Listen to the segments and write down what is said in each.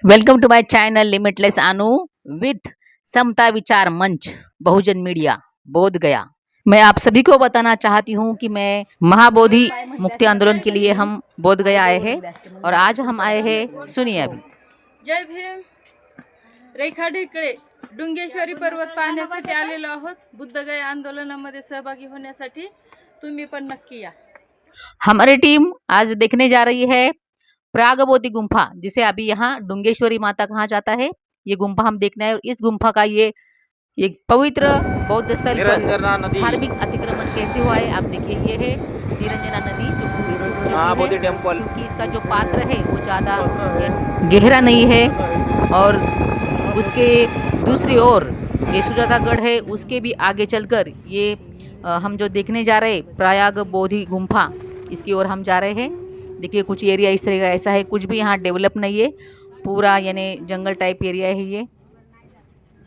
Welcome to my channel limitless Anu with Samta Vichar Manch Bahujan media बोध गया। मैं आप सभी को बताना चाहती हूँ कि मैं महाबोधि मुक्ति आंदोलन के लिए हम बोध गया आए हैं और आज हम आए हैं, सुनिए अभी। जय भीम। रेखा ढेकळे डुंगेश्वरी पर्वत पाहण्यासाठी आलेलो आहोत। बुद्धगया आंदोलनामध्ये सहभागी होण्यासाठी तुम्ही पण नक्की या। हमारी टीम आज देखने जा रही है प्रागबोधि गुम्फा, जिसे अभी यहाँ डुंगेश्वरी माता कहा जाता है। ये गुम्फा हम देखना है और इस गुम्फा का ये एक पवित्र बौद्ध स्थल पर धार्मिक अतिक्रमण कैसे हुआ है आप देखिए। ये है निरंजना नदी जो पूरी सूख चुकी है क्योंकि इसका जो पात्र है वो ज़्यादा गहरा नहीं है और उसके दूसरी ओर ये सुजातागढ़ है, उसके भी आगे चलकर ये हम जो देखने जा रहे प्रयाग बोधि गुम्फा, इसकी ओर हम जा रहे हैं। देखिए कुछ एरिया इस तरह का ऐसा है, कुछ भी यहाँ डेवलप नहीं है, पूरा यानी जंगल टाइप एरिया है ये।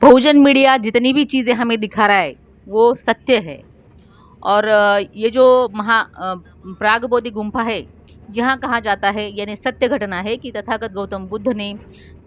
बहुजन मीडिया जितनी भी चीज़ें हमें दिखा रहा है वो सत्य है और ये जो प्रागबोधि गुम्फा है, यहाँ कहा जाता है यानी सत्य घटना है कि तथागत गौतम बुद्ध ने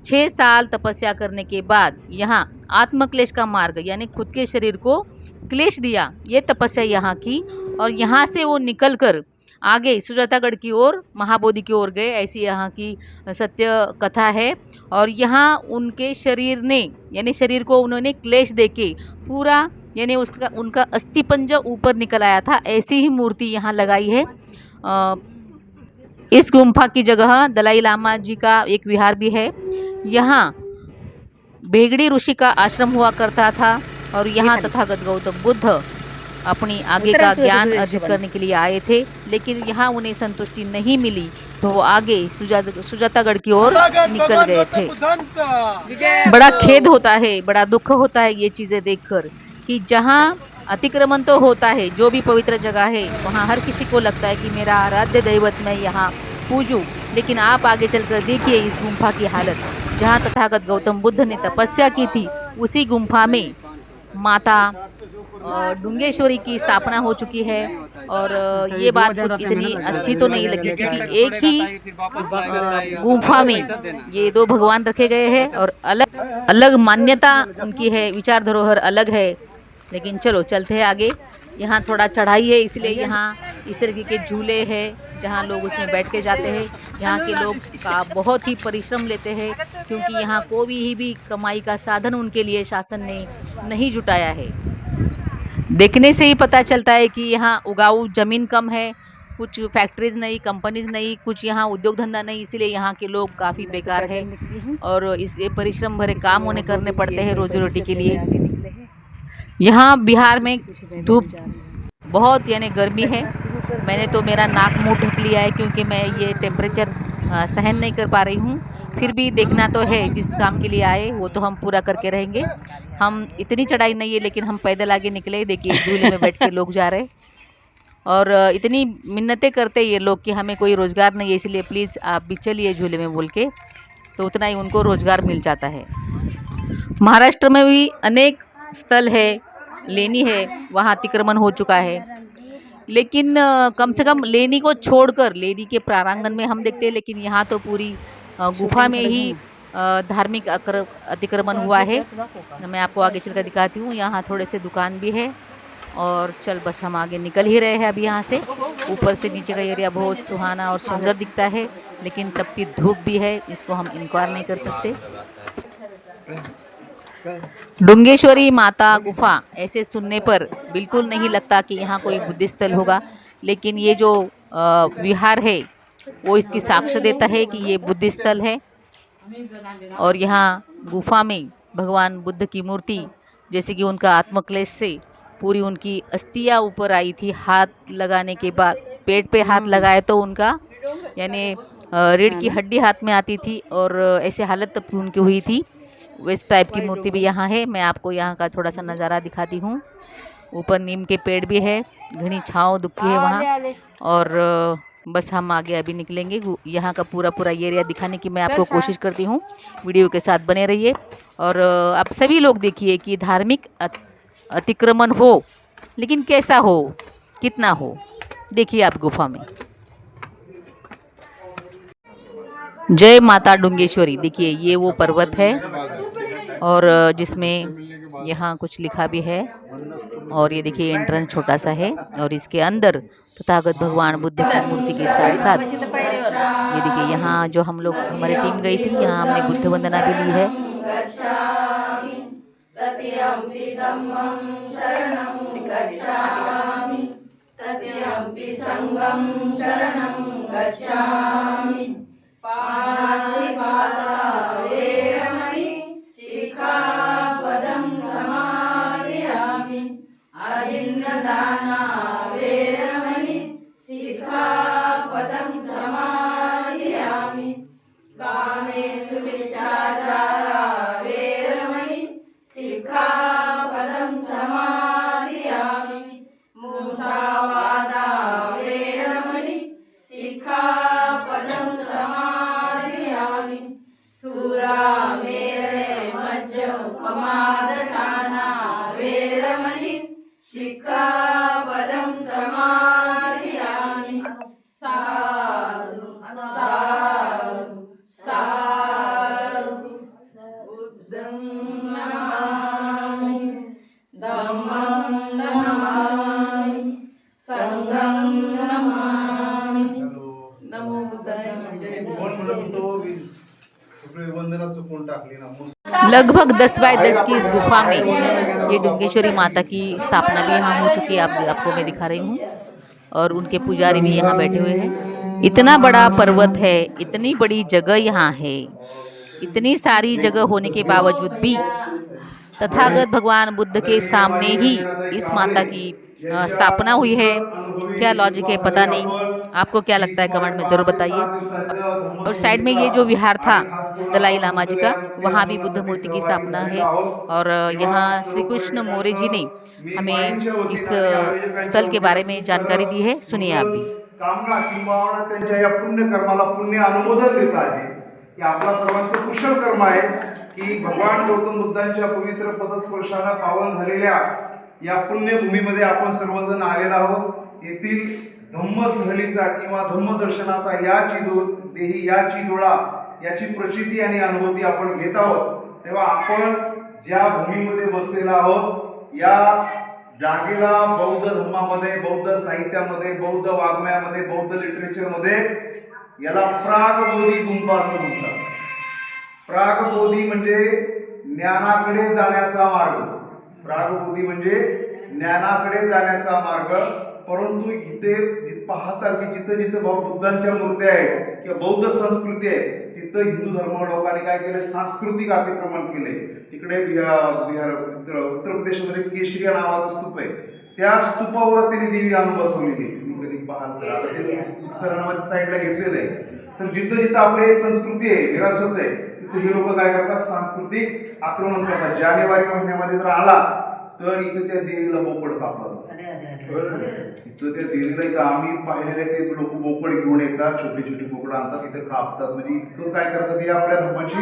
6 साल तपस्या करने के बाद यहाँ आत्मक्लेश का मार्ग यानी खुद के शरीर को क्लेश दिया, ये तपस्या यहाँ की और यहाँ से वो निकल कर आगे सुजातागढ़ की ओर महाबोधि की ओर गए, ऐसी यहाँ की सत्य कथा है। और यहाँ उनके शरीर ने यानी शरीर को उन्होंने क्लेश देके पूरा यानी उसका उनका अस्थिपंजर ऊपर निकल आया था, ऐसी ही मूर्ति यहाँ लगाई है। इस गुम्फा की जगह दलाई लामा जी का एक विहार भी है। यहाँ भेगड़ी ऋषि का आश्रम हुआ करता था और यहाँ तथागत गौतम बुद्ध अपनी आगे का ज्ञान अर्जित करने के लिए आए थे, लेकिन यहाँ उन्हें संतुष्टि नहीं मिली तो वो आगे सुजातागढ़ की ओर निकल गए थे। बड़ा खेद होता है, बड़ा दुख होता है ये चीज़ें देखकर कि जहाँ अतिक्रमण तो होता है, जो भी पवित्र जगह है वहाँ हर किसी को लगता है कि मेरा आराध्य दैवत मैं यहाँ पूजूं, लेकिन आप आगे चलकर देखिए इस गुम्फा की हालत। जहाँ तथागत गौतम बुद्ध ने तपस्या की थी उसी गुम्फा में माता डुंगेश्वरी की स्थापना हो चुकी है और ये बात कुछ इतनी अच्छी तो नहीं लगी क्योंकि एक ही गुफा में ये दो भगवान रखे गए हैं और अलग अलग मान्यता उनकी है, विचार धरोहर अलग है। लेकिन चलो चलते हैं आगे। यहाँ थोड़ा चढ़ाई है इसलिए यहाँ इस तरीके के झूले हैं जहाँ लोग उसमें बैठ के जाते हैं। यहाँ के लोग का बहुत ही परिश्रम लेते हैं क्योंकि यहाँ कोई भी कमाई का साधन उनके लिए शासन ने नहीं जुटाया है। देखने से ही पता चलता है कि यहाँ उगाऊ ज़मीन कम है, कुछ फैक्ट्रीज नहीं, कंपनीज नहीं, कुछ यहाँ उद्योग धंधा नहीं, इसीलिए यहाँ के लोग काफ़ी बेकार है और इस परिश्रम भरे काम उन्हें करने पड़ते हैं रोजी रोटी के लिए। यहाँ बिहार में धूप बहुत यानी गर्मी है, मैंने तो मेरा नाक मुंह ढक लिया है क्योंकि मैं ये टेम्परेचर सहन नहीं कर पा रही हूँ। फिर भी देखना तो है, जिस काम के लिए आए वो तो हम पूरा करके रहेंगे। हम इतनी चढ़ाई नहीं है लेकिन हम पैदल आगे निकले, देखिए झूले में बैठ के लोग जा रहे और इतनी मिन्नतें करते ये लोग कि हमें कोई रोज़गार नहीं है, इसलिए प्लीज़ आप भी चलिए झूले में बोल के, तो उतना ही उनको रोज़गार मिल जाता है। महाराष्ट्र में भी अनेक स्थल है, लेनी है, वहाँ अतिक्रमण हो चुका है, लेकिन कम से कम लेनी को छोड़कर लेनी के प्रांगण में हम देखते हैं, लेकिन यहाँ तो पूरी गुफा में ही धार्मिक अतिक्रमण हुआ है। मैं आपको आगे चलकर दिखाती हूँ। यहाँ थोड़े से दुकान भी है और चल बस हम आगे निकल ही रहे हैं अभी यहाँ से। ऊपर से नीचे का एरिया बहुत सुहाना और सुंदर दिखता है, लेकिन तपती धूप भी है, इसको हम इनकार नहीं कर सकते। डुंगेश्वरी माता गुफा ऐसे सुनने पर बिल्कुल नहीं लगता कि यहाँ कोई बुद्धिस्ट स्थल होगा, लेकिन ये जो विहार है वो इसकी साक्ष्य देता है कि ये बुद्धिस्ट स्थल है। और यहाँ गुफा में भगवान बुद्ध की मूर्ति, जैसे कि उनका आत्मक्लेश से पूरी उनकी अस्थियाँ ऊपर आई थी, हाथ लगाने के बाद पेट पे हाथ लगाए तो उनका यानी रीढ़ की हड्डी हाथ में आती थी और ऐसे हालत तब उनकी हुई थी। इस टाइप की मूर्ति भी यहाँ है। मैं आपको यहाँ का थोड़ा सा नज़ारा दिखाती हूँ। ऊपर नीम के पेड़ भी है, घनी छाँव दुखती है वहाँ और बस हम आगे अभी निकलेंगे। यहाँ का पूरा एरिया दिखाने की मैं आपको कोशिश करती हूँ, वीडियो के साथ बने रहिए। और आप सभी लोग देखिए कि धार्मिक अतिक्रमण हो, लेकिन कैसा हो, कितना हो, देखिए आप गुफा में। जय माता डुंगेश्वरी। देखिए ये वो पर्वत है और जिसमें यहाँ कुछ लिखा भी है। और ये देखिए एंट्रेंस छोटा सा है और इसके अंदर तथागत भगवान बुद्ध की मूर्ति के साथ साथ ये देखिए यहाँ जो हम लोग हमारी टीम गई थी, यहाँ हमने बुद्ध वंदना भी ली है। लगभग 10 बाय 10 की इस गुफा में ये डुंगेश्वरी माता की स्थापना भी यहाँ हो चुकी है। आपको मैं दिखा रही हूँ और उनके पुजारी भी यहाँ बैठे हुए हैं। इतना बड़ा पर्वत है, इतनी बड़ी जगह यहाँ है, इतनी सारी जगह होने के बावजूद भी तथागत भगवान बुद्ध के सामने ही इस माता की स्थापना हुई है। क्या लॉजिक है पता नहीं, आपको क्या लगता है कमेंट में ज़रूर बताइए। और साइड में ये जो विहार था दलाई लामा जी का, वहाँ भी बुद्ध मूर्ति की स्थापना है। और यहाँ श्री कृष्ण मौर्य जी ने हमें इस स्थल के बारे में जानकारी दी है, सुनिए आप भी। कामना किंवा त्यांच्या या पुण्य कर्माला पुण्य अनुमोदन देत आहे की आपला सर्वांचं कुशल कर्म आहे की भगवान गौतम बुद्धांच्या पवित्र पदस्पर्शाने पावन झालेल्या या पुण्यभूमीमध्ये आपण सर्वजण आलेलो आहोत। येथील धम्म सहलीचा किंवा धम्म दर्शनाचा याची डोळा याची प्रचिती आणि अनुभूती आपण घेत आहोत। तेव्हा आपण ज्या भूमीमध्ये बसलेलो आहोत या जागेला बौद्ध धर्मामध्ये, बौद्ध साहित्यामध्ये, बौद्ध वाङ्मयामध्ये, बौद्ध लिटरेचरमध्ये याला प्रागबोधी गुंफा असं म्हणतात। प्रागबोधी म्हणजे ज्ञानाकडे जाण्याचा मार्ग। प्रागबोधी म्हणजे ज्ञानाकडे जाण्याचा मार्ग। परंतु इथे पाहता की जिथं जिथं बुद्धांच्या मूर्त्या आहेत किंवा बौद्ध संस्कृती आहे तिथं हिंदू धर्म लोकांनी काय केलं, सांस्कृतिक अतिक्रमण केले। तिकडे उत्तर प्रदेशमध्ये केशरिया नावाचा स्तूप आहे, त्या स्तूपावर त्यांनी देवी आणून बसवलेली। तुम्ही कधी पाहाल तर आता ते उत्खननामध्ये साईडला घेतलेलं आहे। तर जिथं जिथं आपली संस्कृती आहे, विरासत आहे, तिथे हे लोक काय करतात, सांस्कृतिक आक्रमण करतात। जानेवारी महिन्यामध्ये जर आला तर इथं त्या देवीला बोकड कापला जातो। इथं त्या देवीला इथं आम्ही पाहिलेले ते लोक बोकड घेऊन येतात, छोटी छोटी बोकड आणतात, इथं कापतात। म्हणजे इतकं काय करतात, हे आपल्या धर्माची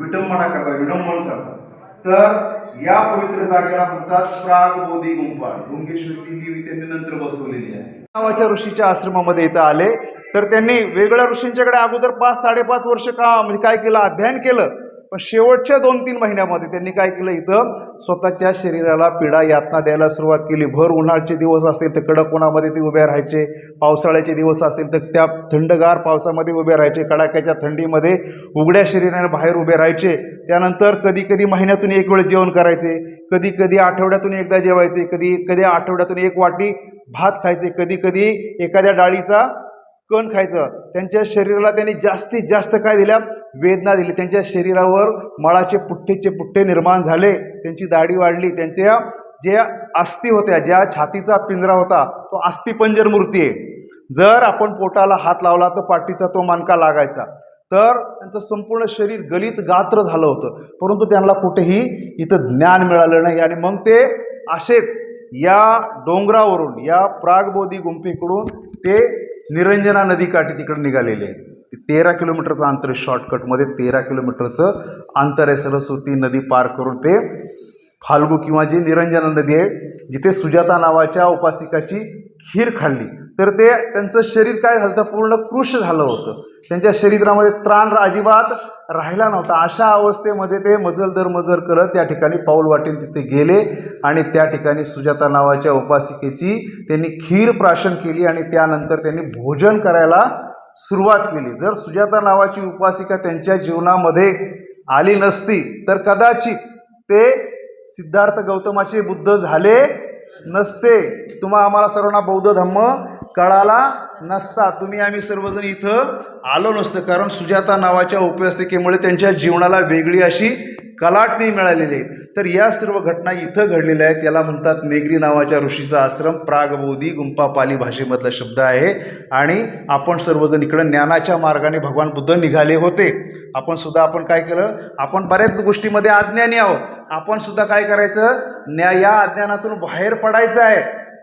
विडंबना करतात, विडंबन करतात। तर या पवित्र जागेला म्हणतात प्रागबोधी गुंफा। डुंगेश्वरी देवी त्यांनी नंतर बसवलेली आहे। नावाच्या ऋषीच्या आश्रमामध्ये इथं आले तर त्यांनी वेगळ्या ऋषींच्याकडे अगोदर 5-5.5 वर्ष म्हणजे काय केलं, अध्ययन केलं। पण शेवटच्या 2-3 महिन्यामध्ये त्यांनी काय केलं, इथं स्वतःच्या शरीराला पीडा यातना द्यायला सुरुवात केली। भर उन्हाळ्याचे दिवस असतील तर कडक उन्हामध्ये ते उभे राहायचे, पावसाळ्याचे दिवस असतील तर त्या थंडगार पावसामध्ये उभे राहायचे, कडाक्याच्या थंडीमध्ये उघड्या शरीराने बाहेर उभे राहायचे। त्यानंतर कधी कधी महिन्यातून एक वेळ जेवण करायचे, कधी कधी आठवड्यातून एकदा जेवायचे, कधी कधी आठवड्यातून एक वाटी भात खायचे, कधी कधी एखाद्या डाळीचा कण खायचं। त्यांच्या शरीराला त्यांनी जास्तीत जास्त काय दिल्या, वेदना दिली। त्यांच्या शरीरावर मळाचे पुठ्ठे निर्माण झाले, त्यांची दाढी वाढली, त्यांच्या ज्या अस्थी होत्या, ज्या छातीचा पिंजरा होता तो अस्थिपंजर मूर्ती आहे। जर आपण पोटाला हात लावला तर पाठीचा तो मणका लागायचा। तर त्यांचं संपूर्ण शरीर गलित गात्र झालं होतं, परंतु त्यांना कुठेही इथं ज्ञान मिळालं नाही। आणि मग ते असेच या डोंगरावरून, या प्रागबोधी गुंफेकडून ते निरंजना नदीकाठी तिकडे निघालेले आहेत। 13 किलोमीटरचं अंतर आहे, शॉर्टकटमध्ये 13 किलोमीटरचं अंतर आहे। सरस्वती नदी पार करून ते फाल्गू किंवा जी निरंजना नदी आहे, जिथे सुजाता नावाच्या उपासिकाची खीर खाल्ली तर ते त्यांचं शरीर काय झालं तर पूर्ण कृश झालं होतं. त्यांच्या शरीरामध्ये त्राण अजिबात राहिला नव्हता. अशा अवस्थेमध्ये ते मजल दर मजल करत त्या ठिकाणी पाऊल वाटेल तिथे गेले आणि त्या ठिकाणी सुजाता नावाच्या उपासिकेची त्यांनी खीर प्राशन केली आणि त्यानंतर त्यांनी भोजन करायला सुरुवात केली. जर सुजाता नावाची उपासिका त्यांच्या जीवनामध्ये आली नसती तर कदाचित ते सिद्धार्थ गौतमाचे बुद्ध झाले नसते. आम्हाला सर्वांना बौद्ध धम्म कळाला नसता. आम्ही सर्वजण इथं आलो नसतं. कारण सुजाता नावाच्या उपासिकेमुळे त्यांच्या जीवनाला वेगळी अशी कलाटणी मिळालेली आहे. तर या सर्व घटना इथं घडलेल्या आहेत. याला म्हणतात नेगरी नावाच्या ऋषीचा आश्रम. प्रागबोधी गुंपा पाली भाषेमधला शब्द आहे. आणि आपण सर्वजण इकडं ज्ञानाच्या मार्गाने भगवान बुद्ध निघाले होते. आपण काय केलं, आपण बऱ्याच गोष्टीमध्ये अज्ञानी आहोत. आपण सुद्धा काय करायचं, या अज्ञानातून बाहेर पडायचं आहे.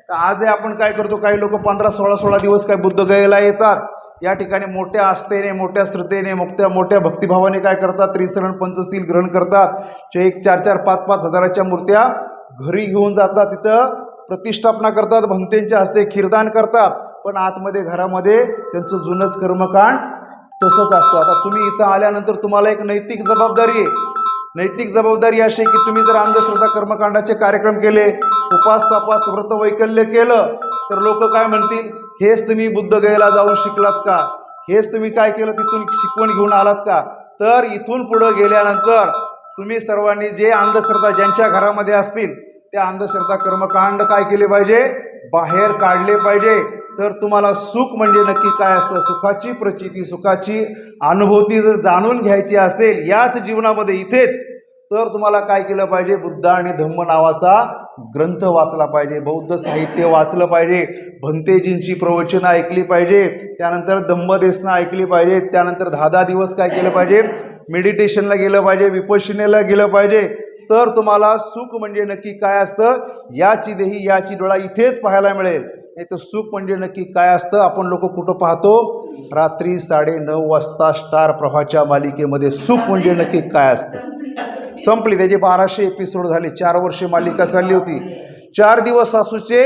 तर आज आपण काय करतो, काही लोक 15-16 दिवस काय बुद्ध गयेला येतात. या ठिकाणी मोठ्या आस्थेने, मोठ्या श्रद्धेने, मोठ्या भक्तिभावाने काय करतात, त्रिसरण पंचशील ग्रहण करतात. 4-4, 5-5 हजाराच्या मूर्त्या घरी घेऊन जातात, तिथं प्रतिष्ठापना करतात, भंतेंच्या हस्ते खीरदान करतात. पण आतमध्ये घरामध्ये त्यांचं जुनंच कर्मकांड तसंच असतं. आता तुम्ही इथं आल्यानंतर तुम्हाला एक नैतिक जबाबदारी आहे. नैतिक जबाबदारी अशी की तुम्ही जर अंधश्रद्धा कर्मकांडाचे कार्यक्रम केले, उपास तपास व्रत वैकल्य केलं तर लोक काय म्हणतील, हेच तुम्ही बुद्ध गयेला जाऊन शिकलात का, हेच तुम्ही काय केलं, तिथून शिकवण घेऊन आलात का. तर इथून पुढं गेल्यानंतर तुम्ही सर्वांनी जे अंधश्रद्धा ज्यांच्या घरामध्ये असतील त्या अंधश्रद्धा कर्मकांड काय केले पाहिजे, बाहेर काढले पाहिजे. तर तुम्हाला सुख म्हणजे नक्की काय असतं, सुखाची प्रचिती, सुखाची अनुभूती जर जाणून घ्यायची असेल याच जीवनामध्ये इथेच, तर तुम्हाला काय केलं पाहिजे, बुद्ध आणि धम्म नावाचा ग्रंथ वाचला पाहिजे, बौद्ध साहित्य वाचलं पाहिजे, भंतेजींची प्रवचनं ऐकली पाहिजे, त्यानंतर धम्मदेसना ऐकली पाहिजे, त्यानंतर 10 दिवस काय केलं पाहिजे, मेडिटेशनला गेलं पाहिजे, विपश्यनेला गेलं पाहिजे. तर तुम्हाला सुख म्हणजे नक्की काय असतं, याची देही याची डोळा इथेच पाहायला मिळेल. नाही तर सुख म्हणजे नक्की काय असतं, आपण लोक कुठं पाहतो, रात्री 9:30 वाजता स्टार प्रवाहाच्या मालिकेमध्ये सुख म्हणजे नक्की काय असतं संपली. त्याचे 1200 एपिसोड झाले. 4 वर्षे मालिका चालली होती. 4 दिवस सासूचे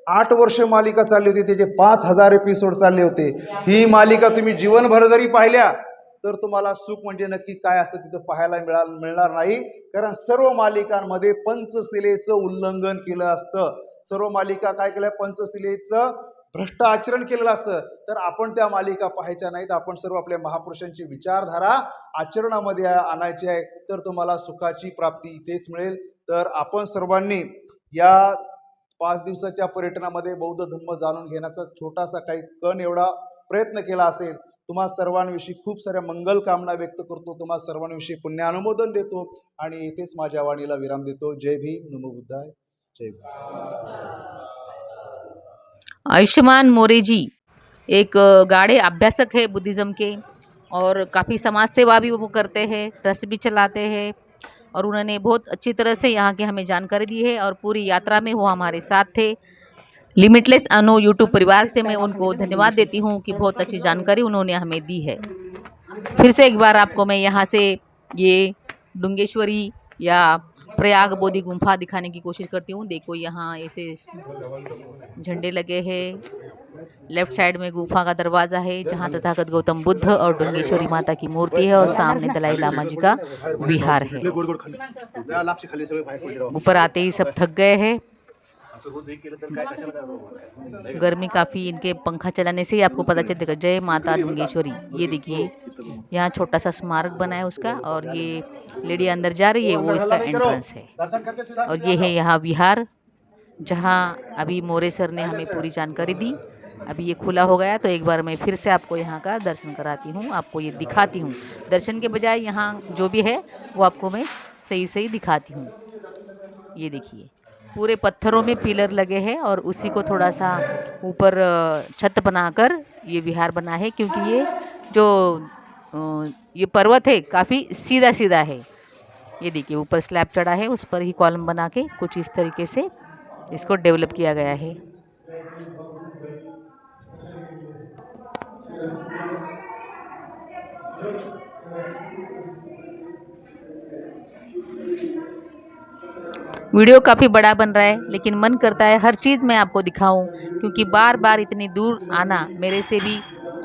8 वर्ष मालिका चालली होती. त्याचे 5000 एपिसोड चालले होते. ही मालिका तुम्ही जीवनभर जरी पाहिल्या तर तुम्हाला सुख म्हणजे नक्की काय असतं तिथं पाहायला मिळणार नाही. कारण सर्व मालिकांमध्ये पंचशिलेचं उल्लंघन केलं असतं. सर्व मालिका काय केलं, पंचशिलेचं भ्रष्ट आचरण केलेलं असतं. तर आपण त्या मालिका पाहायच्या नाहीत. आपण सर्व आपल्या महापुरुषांची विचारधारा आचरणामध्ये आणायची आहे. तर तुम्हाला सुखाची प्राप्ती इथेच मिळेल. तर आपण सर्वांनी या 5 दिवसाच्या पर्यटनामध्ये बौद्ध धम्म जाणून घेण्याचा छोटासा काही कण एवढा प्रयत्न केला असेल. तुम्हा सर्वांविषयी खूप साऱ्या मंगल कामना व्यक्त करतो. तुम्हा सर्वांविषयी पुण्यानुमोदन देतो आणि इथेच माझ्या वाणीला विराम देतो. जय भीम, नमो बुद्धाय, जय भीम. आयुष्मान मोरे जी एक गाढ़े अभ्यासक है बुद्धिज़्म के, और काफ़ी समाज सेवा भी वो करते हैं, ट्रस्ट भी चलाते हैं, और उन्होंने बहुत अच्छी तरह से यहाँ की हमें जानकारी दी है, और पूरी यात्रा में वो हमारे साथ थे. लिमिटलेस अनु यूट्यूब परिवार से मैं उनको धन्यवाद देती हूँ कि बहुत अच्छी जानकारी उन्होंने हमें दी है. फिर से एक बार आपको मैं यहाँ से ये डुंगेश्वरी या प्रयाग बोधि गुम्फा दिखाने की कोशिश करती हूँ. देखो यहाँ ऐसे झंडे लगे हैं. लेफ्ट साइड में गुफा का दरवाज़ा है जहाँ तथागत गौतम बुद्ध और डुंगेश्वरी माता की मूर्ति है, और सामने दलाई लामा जी का विहार है. ऊपर आते ही सब थक गए हैं. गर्मी काफ़ी, इनके पंखा चलाने से ही आपको पता चल जाएगा. जय माता डुंगेश्वरी. ये देखिए यहाँ छोटा सा स्मारक बना है उसका, और ये लेडी अंदर जा रही है, वो इसका एंट्रेंस है. और ये है यहाँ विहार जहाँ अभी मोरे सर ने हमें पूरी जानकारी दी. अभी ये खुला हो गया, तो एक बार मैं फिर से आपको यहाँ का दर्शन कराती हूँ, आपको ये दिखाती हूँ. दर्शन के बजाय यहाँ जो भी है वो आपको मैं सही दिखाती हूँ. ये देखिए पूरे पत्थरों में पिलर लगे हैं, और उसी को थोड़ा सा ऊपर छत बनाकर ये विहार बना है, क्योंकि ये जो ये पर्वत है काफ़ी सीधा है. ये देखिए ऊपर स्लैब चढ़ा है, उस पर ही कॉलम बना के कुछ इस तरीके से इसको डेवलप किया गया है. वीडियो काफ़ी बड़ा बन रहा है, लेकिन मन करता है हर चीज़ मैं आपको दिखाऊं, क्योंकि बार बार इतनी दूर आना मेरे से भी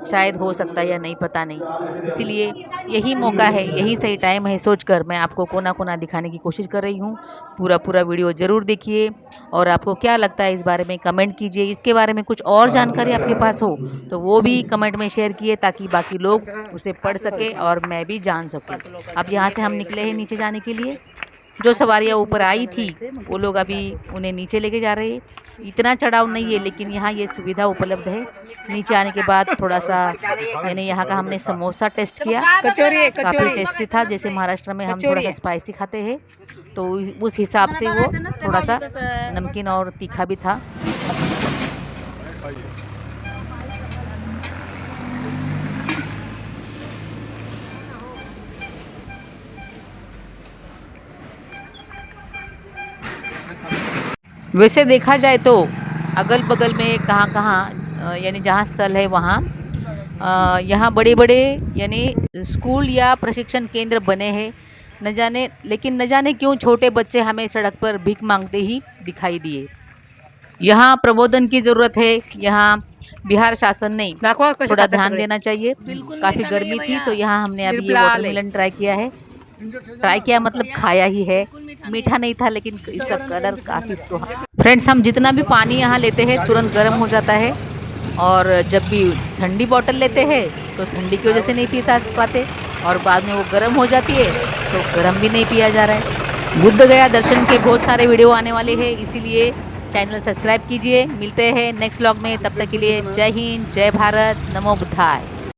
शायद हो सकता है या नहीं, पता नहीं। इसीलिए यही मौका है, यही सही टाइम है सोचकर मैं आपको कोना कोना दिखाने की कोशिश कर रही हूँ। पूरा वीडियो ज़रूर देखिए और आपको क्या लगता है इस बारे में कमेंट कीजिए। इसके बारे में कुछ और जानकारी आपके पास हो तो वो भी कमेंट में शेयर किए, ताकि बाकी लोग उसे पढ़ सके और मैं भी जान सकूँ। अब यहाँ से हम निकले हैं नीचे जाने के लिए। जो सवारियाँ ऊपर आई थी वो लोग अभी उन्हें नीचे लेके जा रहे हैं। इतना चढ़ाव नहीं है, लेकिन यहाँ ये सुविधा उपलब्ध है। नीचे आने के बाद थोड़ा सा यानी यहाँ का हमने समोसा टेस्ट किया, काफ़ी टेस्टी था। जैसे महाराष्ट्र में हम थोड़ा सा स्पाइसी खाते हैं, तो उस हिसाब से वो थोड़ा सा नमकीन और तीखा भी था। वैसे देखा जाए तो अगल बगल में कहाँ कहाँ यानी जहाँ स्थल है वहाँ यहाँ बड़े बड़े यानी स्कूल या प्रशिक्षण केंद्र बने हैं। न जाने क्यों छोटे बच्चे हमें सड़क पर भीख मांगते ही दिखाई दिए। यहाँ प्रबोधन की ज़रूरत है। यहाँ बिहार शासन ने थोड़ा ध्यान देना चाहिए। काफ़ी गर्मी थी, तो यहाँ हमने अभी ये वाटरमेलन ट्राई किया मतलब खाया ही है। मीठा नहीं था, लेकिन इसका कलर काफ़ी सुहाना। फ्रेंड्स, हम जितना भी पानी यहाँ लेते हैं तुरंत गर्म हो जाता है, और जब भी ठंडी बोतल लेते हैं तो ठंडी की वजह से नहीं पीता पाते, और बाद में वो गर्म हो जाती है तो गर्म भी नहीं पिया जा रहा है। बुद्ध गया दर्शन के बहुत सारे वीडियो आने वाले हैं, इसीलिए चैनल सब्सक्राइब कीजिए। मिलते हैं नेक्स्ट व्लॉग में, तब तक के लिए जय हिंद, जय भारत, नमो बुद्धाय।